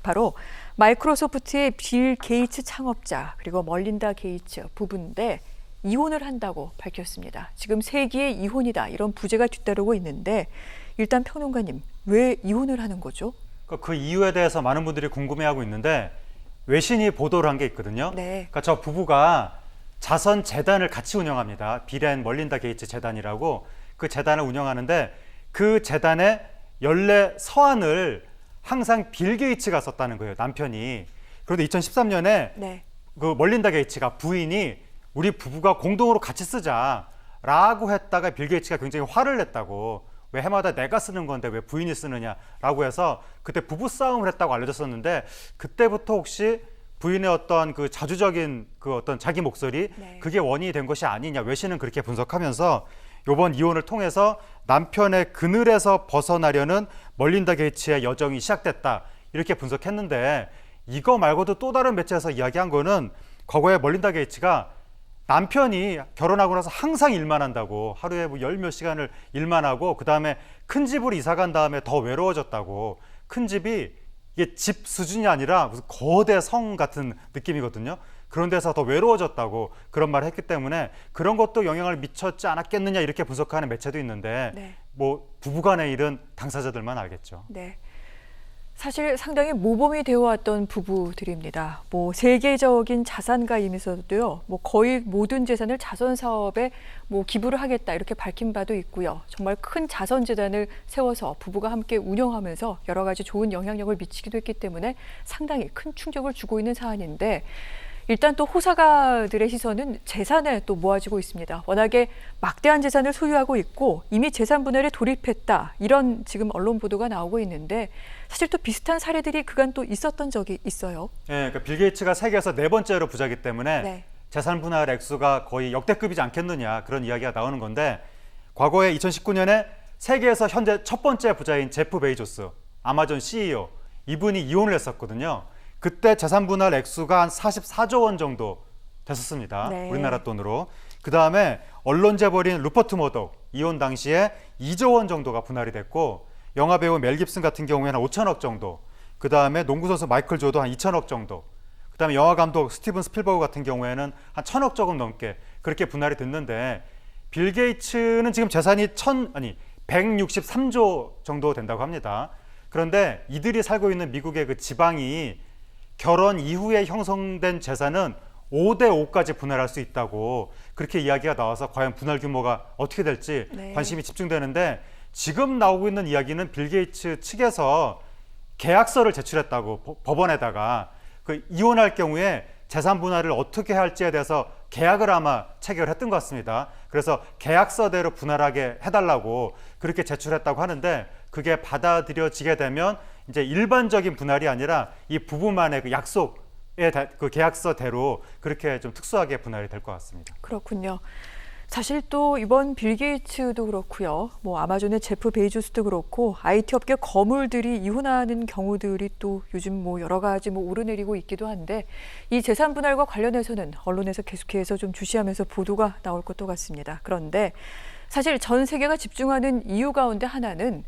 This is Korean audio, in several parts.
바로 마이크로소프트의 빌 게이츠 창업자 그리고 멀린다 게이츠 부부인데 이혼을 한다고 밝혔습니다. 지금 세기의 이혼이다 이런 부제가 뒤따르고 있는데 일단 평론가님 왜 이혼을 하는 거죠? 그 이유에 대해서 많은 분들이 궁금해하고 있는데 외신이 보도를 한 게 있거든요. 네. 그러니까 저 부부가 자선 재단을 같이 운영합니다. 빌 앤 멀린다 게이츠 재단이라고 그 재단을 운영하는데 그 재단의 연례 서한을 항상 빌 게이츠가 썼다는 거예요. 남편이. 그런데 2013년에 네. 그 멀린다 게이츠가 부인이 우리 부부가 공동으로 같이 쓰자라고 했다가 빌 게이츠가 굉장히 화를 냈다고. 왜 해마다 내가 쓰는 건데 왜 부인이 쓰느냐라고 해서 그때 부부 싸움을 했다고 알려졌었는데 그때부터 혹시 부인의 어떤 그 자주적인 그 어떤 자기 목소리 네. 그게 원인이 된 것이 아니냐 외신은 그렇게 분석하면서 이번 이혼을 통해서 남편의 그늘에서 벗어나려는 멀린다 게이츠의 여정이 시작됐다 이렇게 분석했는데 이거 말고도 또 다른 매체에서 이야기한 거는 과거에 멀린다 게이츠가 남편이 결혼하고 나서 항상 일만 한다고 하루에 뭐 열 몇 시간을 일만 하고 그 다음에 큰 집으로 이사 간 다음에 더 외로워졌다고 큰 집이 이게 집 수준이 아니라 무슨 거대 성 같은 느낌이거든요. 그런 데서 더 외로워졌다고 그런 말을 했기 때문에 그런 것도 영향을 미쳤지 않았겠느냐 이렇게 분석하는 매체도 있는데 네. 뭐 부부간의 일은 당사자들만 알겠죠. 네. 사실 상당히 모범이 되어왔던 부부들입니다. 뭐 세계적인 자산가이면서도요, 뭐 거의 모든 재산을 자선 사업에 뭐 기부를 하겠다 이렇게 밝힌 바도 있고요. 정말 큰 자선 재단을 세워서 부부가 함께 운영하면서 여러 가지 좋은 영향력을 미치기도 했기 때문에 상당히 큰 충격을 주고 있는 사안인데. 일단 또 호사가들의 시선은 재산에 또 모아지고 있습니다. 워낙에 막대한 재산을 소유하고 있고 이미 재산 분할에 돌입했다. 이런 지금 언론 보도가 나오고 있는데 사실 또 비슷한 사례들이 그간 또 있었던 적이 있어요. 네, 그러니까 빌 게이츠가 세계에서 네 번째로 부자이기 때문에 네. 재산 분할 액수가 거의 역대급이지 않겠느냐 그런 이야기가 나오는 건데 과거에 2019년에 세계에서 현재 첫 번째 부자인 제프 베이조스, 아마존 CEO 이분이 이혼을 했었거든요. 그때 재산 분할 액수가 한 44조 원 정도 됐었습니다. 네. 우리나라 돈으로. 그 다음에 언론 재벌인 루퍼트 머독 이혼 당시에 2조 원 정도가 분할이 됐고 영화 배우 멜 깁슨 같은 경우에는 5천억 정도. 그 다음에 농구 선수 마이클 조도 한 2천억 정도. 그 다음에 영화 감독 스티븐 스필버그 같은 경우에는 한 1,000억 조금 넘게 그렇게 분할이 됐는데 빌 게이츠는 지금 재산이 163조 정도 된다고 합니다. 그런데 이들이 살고 있는 미국의 그 지방이 결혼 이후에 형성된 재산은 5대 5까지 분할할 수 있다고 그렇게 이야기가 나와서 과연 분할 규모가 어떻게 될지 네. 관심이 집중되는데 지금 나오고 있는 이야기는 빌 게이츠 측에서 계약서를 제출했다고 법원에다가 그 이혼할 경우에 재산 분할을 어떻게 할지에 대해서 계약을 아마 체결했던 것 같습니다. 그래서 계약서대로 분할하게 해달라고 그렇게 제출했다고 하는데 그게 받아들여지게 되면 이제 일반적인 분할이 아니라 이 부부만의 그 약속의 그 계약서대로 그렇게 좀 특수하게 분할이 될 것 같습니다. 그렇군요. 사실 또 이번 빌 게이츠도 그렇고요. 뭐 아마존의 제프 베이조스도 그렇고 IT 업계 거물들이 이혼하는 경우들이 또 요즘 뭐 여러 가지 뭐 오르내리고 있기도 한데 이 재산 분할과 관련해서는 언론에서 계속해서 좀 주시하면서 보도가 나올 것도 같습니다. 그런데 사실 전 세계가 집중하는 이유 가운데 하나는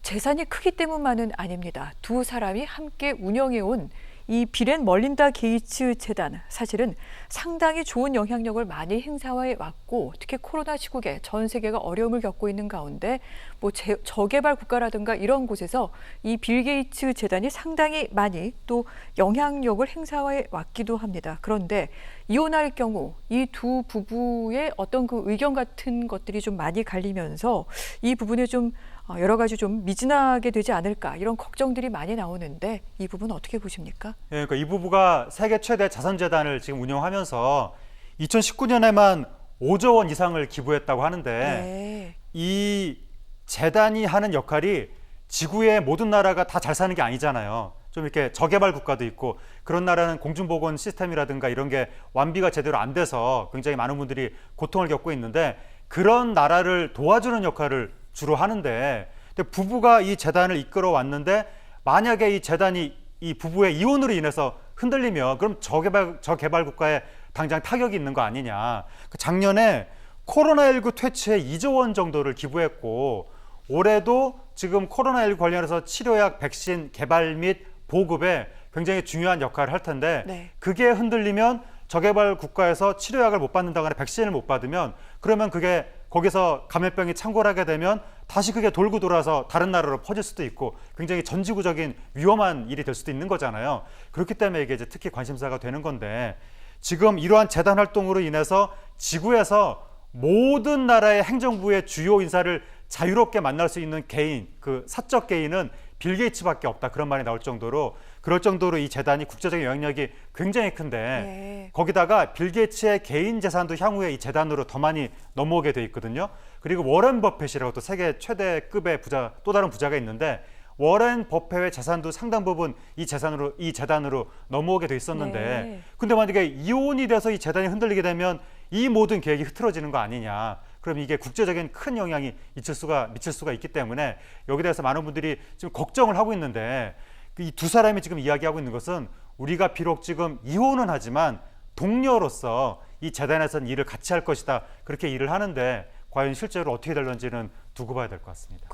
재산이 크기 때문만은 아닙니다. 두 사람이 함께 운영해온 이 빌 앤 멀린다 게이츠 재단 사실은 상당히 좋은 영향력을 많이 행사해 왔고 특히 코로나 시국에 전 세계가 어려움을 겪고 있는 가운데 뭐 저개발 국가라든가 이런 곳에서 이 빌 게이츠 재단이 상당히 많이 또 영향력을 행사해 왔기도 합니다. 그런데 이혼할 경우 이 두 부부의 어떤 그 의견 같은 것들이 좀 많이 갈리면서 이 부분에 좀 여러 가지 좀 미진하게 되지 않을까 이런 걱정들이 많이 나오는데 이 부분 어떻게 보십니까? 예, 그러니까 이 부부가 세계 최대 자선재단을 지금 운영하면서 2019년에만 5조 원 이상을 기부했다고 하는데 네. 이 재단이 하는 역할이 지구의 모든 나라가 다 잘 사는 게 아니잖아요. 좀 이렇게 저개발 국가도 있고 그런 나라는 공중보건 시스템이라든가 이런 게 완비가 제대로 안 돼서 굉장히 많은 분들이 고통을 겪고 있는데 그런 나라를 도와주는 역할을 주로 하는데 근데 부부가 이 재단을 이끌어 왔는데 만약에 이 재단이 이 부부의 이혼으로 인해서 흔들리면 그럼 저개발 국가에 당장 타격이 있는 거 아니냐. 작년에 코로나19 퇴치에 2조 원 정도를 기부했고 올해도 지금 코로나19 관련해서 치료약 백신 개발 및 보급에 굉장히 중요한 역할을 할 텐데 네. 그게 흔들리면 저개발 국가에서 치료약을 못 받는다거나 백신을 못 받으면 그러면 그게 거기서 감염병이 창궐하게 되면 다시 그게 돌고 돌아서 다른 나라로 퍼질 수도 있고 굉장히 전지구적인 위험한 일이 될 수도 있는 거잖아요. 그렇기 때문에 이게 이제 특히 관심사가 되는 건데 지금 이러한 재단 활동으로 인해서 지구에서 모든 나라의 행정부의 주요 인사를 자유롭게 만날 수 있는 개인, 그 사적 개인은 빌 게이츠밖에 없다. 그런 말이 나올 정도로 그럴 정도로 이 재단이 국제적인 영향력이 굉장히 큰데 네. 거기다가 빌 게이츠의 개인 재산도 향후에 이 재단으로 더 많이 넘어오게 돼 있거든요. 그리고 워렌 버핏이라고 또 세계 최대급의 부자 또 다른 부자가 있는데 워렌 버핏의 재산도 상당 부분 이 재단으로 넘어오게 돼 있었는데 네. 근데 만약에 이혼이 돼서 이 재단이 흔들리게 되면 이 모든 계획이 흐트러지는 거 아니냐. 그럼 이게 국제적인 큰 영향이 미칠 수가 있기 때문에 여기에 대해서 많은 분들이 지금 걱정을 하고 있는데 이 두 사람이 지금 이야기하고 있는 것은 우리가 비록 지금 이혼은 하지만 동료로서 이 재단에서는 일을 같이 할 것이다. 그렇게 일을 하는데 과연 실제로 어떻게 될런지는 두고 봐야 될 것 같습니다.